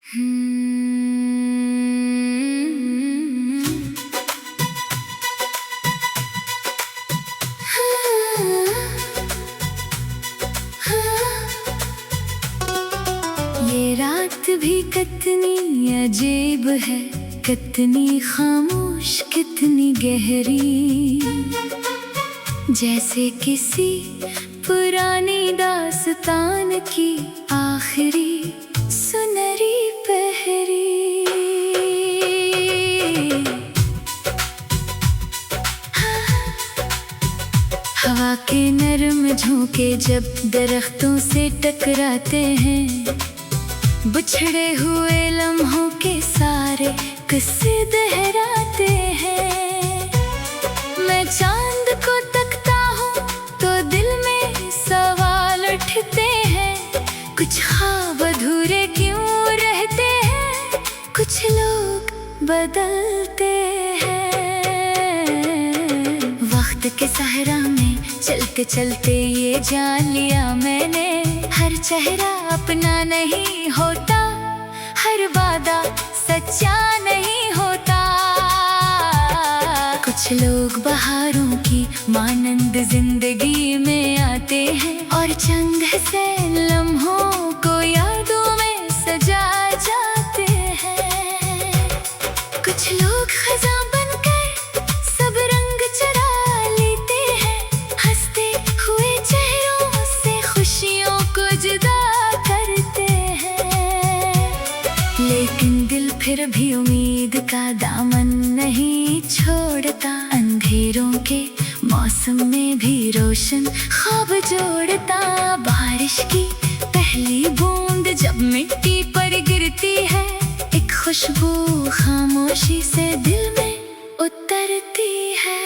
ये रात भी कितनी अजीब है, कितनी खामोश, कितनी गहरी, जैसे किसी पुरानी दास्तान की आखिरी सुनहरी पहरी। हवा के नरम झोंके जब दरख्तों से टकराते हैं, बिछड़े हुए लम्हों के सारे किस्से दोहराते हैं। मैं चांद को तकता हूँ तो दिल में सवाल उठते हैं, कुछ ख्वाब अधूरे क्यों रहते हैं, कुछ लोग बदलते हैं। वक्त के सहरा में चलते चलते ये जान लिया मैंने, हर चेहरा अपना नहीं होता, हर वादा सच्चा नहीं होता। कुछ लोग बहारों की मानंद जिंदगी में आते हैं और चंद से लम्हों को यादों में सजा जाते हैं। कुछ लोग खज़ां बनकर सब रंग चुरा लेते हैं, हंसते हुए चेहरों से खुशियों को जुदा करते हैं। लेकिन दिल फिर भी उम्मीद का दामन नहीं छोड़ता, अंधेरों के मौसम में भी रोशन ख्वाब जोड़ता। बारिश की पहली बूंद जब मिट्टी पर गिरती है, एक खुशबू खामोशी से दिल में उतरती है,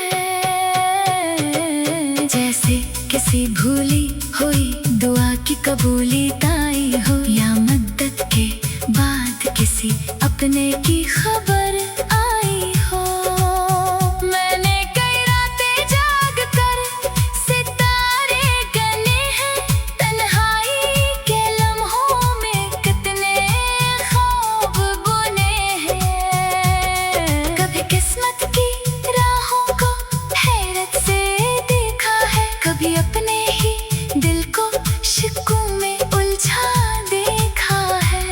जैसे किसी भूली हुई दुआ की कबूलियत आई हो, या मद्दत के बाद किसी अपने की खबर आई हो। मैंने कई रातें जाग कर सितारे गने हैं, तन्हाई के लम्हों में कितने ख्वाब बुने हैं। कभी किस्मत की राहों को हैरत से देखा है, कभी अपने ही दिल को शिकूं में उलझा देखा है।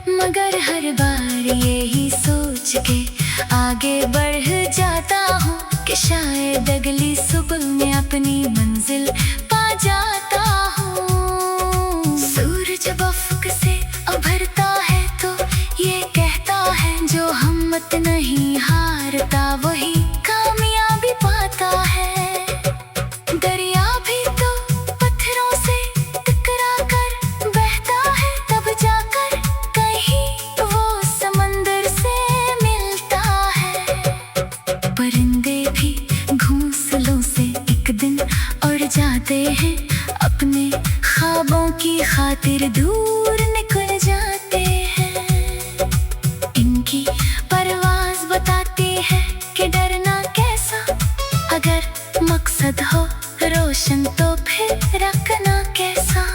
मगर हर बार यही सोच के आगे बढ़ जाता हूँ कि शायद अगली सुबह में अपनी मंजिल पा जाता हूँ। सूरज अफ़क़ से उभरता है तो ये कहता है, जो हिम्मत नहीं हारता वही कामयाबी पाता है। दरिया भी तो पत्थरों से टकरा कर बहता है, तब जाकर कहीं वो समंदर से मिलता है। परिंदे भी घोंसलों से एक दिन उड़ जाते हैं, अपने ख्वाबों की खातिर दूर निकल जाते हैं। इनकी परवाज़ बताती है कि डरना कैसा, अगर मकसद हो रोशन तो फिर रखना कैसा।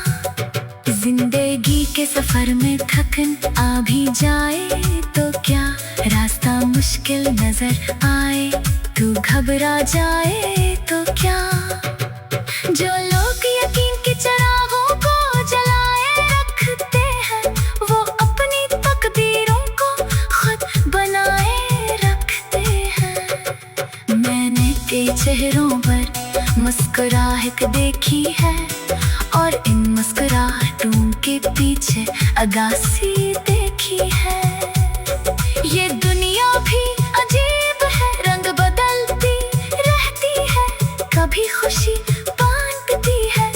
जिंदगी के सफर में थकन आ भी जाए तो क्या, रास्ता मुश्किल नजर आए तू घबरा जाए तो क्या। जो लोग यकीन के चिरागों को जलाए रखते हैं, वो अपनी तकदीरों को खुद बनाए रखते हैं। मैंने कई चेहरों पर मुस्कुराहट देखी है, और इन मुस्कुराहटों के पीछे अगासी देखी है। ये दुनिया भी अजीब है, रंग बदलती रहती है, कभी खुशी बांटती है,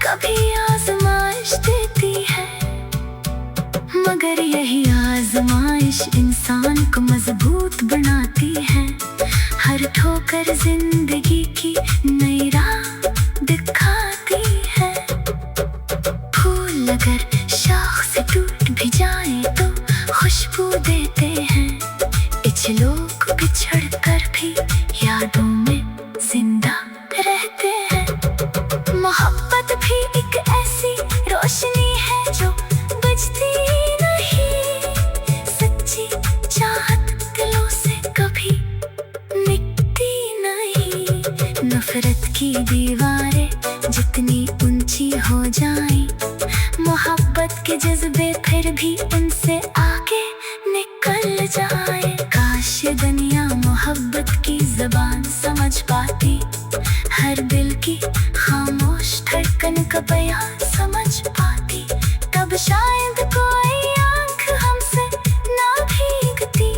कभी आज़माइश देती है। मगर यही आज़माइश इंसान को मजबूत बनाती है, हर ठोकर जिंदगी की नई राह दिखाती है। फूल अगर शाख से टूट भी जाए तो खुशबू देते हैं, कुछ लोग बिछड़ कर भी यादों में जिंदा रहते हैं। मोहब्बत भी एक ऐसी रोशनी है जो बुझती नहीं। के जज्बे फिर भी उनसे आगे निकल जाए। काश ये दुनिया मोहब्बत की ज़बान समझ पाती, हर दिल की खामोश धड़कन का बयान समझ पाती, तब शायद कोई आँख हमसे ना भीगती,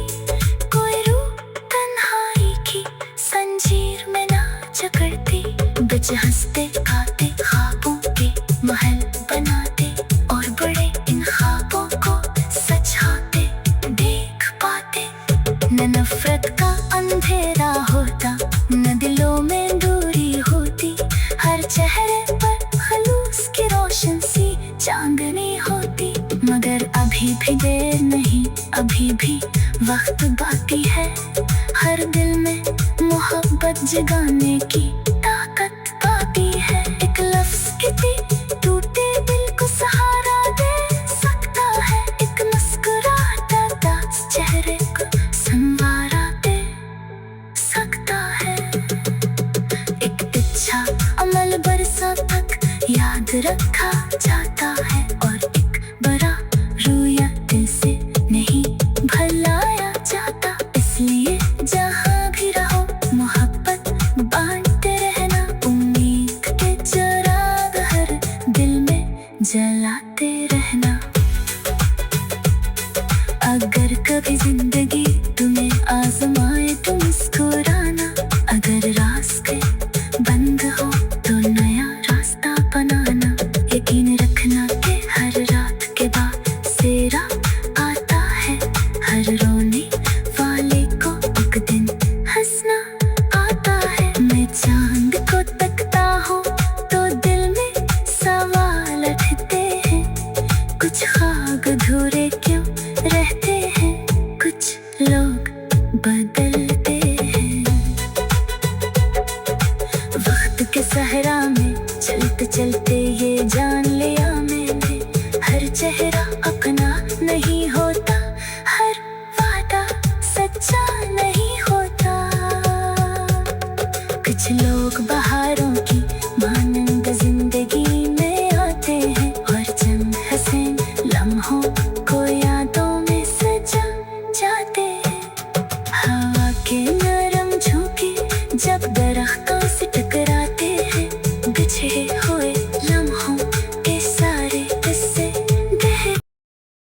कोई रूह तन्हाई की संजीर में ना जकड़ती। बिच हंसते गाते ख्वाबों के महल बनाते, और बड़े इन ख्वाबों को सच होते देख पाते। न नफरत का अंधेरा होता, न दिलों में दूरी होती, हर चेहरे पर खलूस की रोशन सी चांदनी होती। मगर अभी भी देर नहीं, अभी भी वक्त बाकी है, हर दिल में मोहब्बत जगाने की ताकत बाकी है। एक लफ्ज़ किसी टूटे दिल को सहारा दे सकता है, एक मुस्कुराता दास चेहरे को संवारा दे सकता है। एक अच्छा अमल बरसों तक याद रखा जाता है, और एक बड़ा रोया दिल से नहीं भुलाया जाता। इसलिए जहाँ भी रहो मोहब्बत बांटते रहना, उम्मीद के चिराग हर दिल में जलाते रहना। अगर कभी जिंदगी तुम्हें आजमाए तो मुस्कुराना, अगर रास्ते बंद हो तो नया रास्ता बनाना। यकीन रखना कि हर रात के बाद सेरा आता है, हर रोने वाले को एक दिन हंसना आता है। मैं चांद को तकता हूँ तो दिल में सवाल उठते हैं, कुछ ख्वाब अधूरे क्यों रहते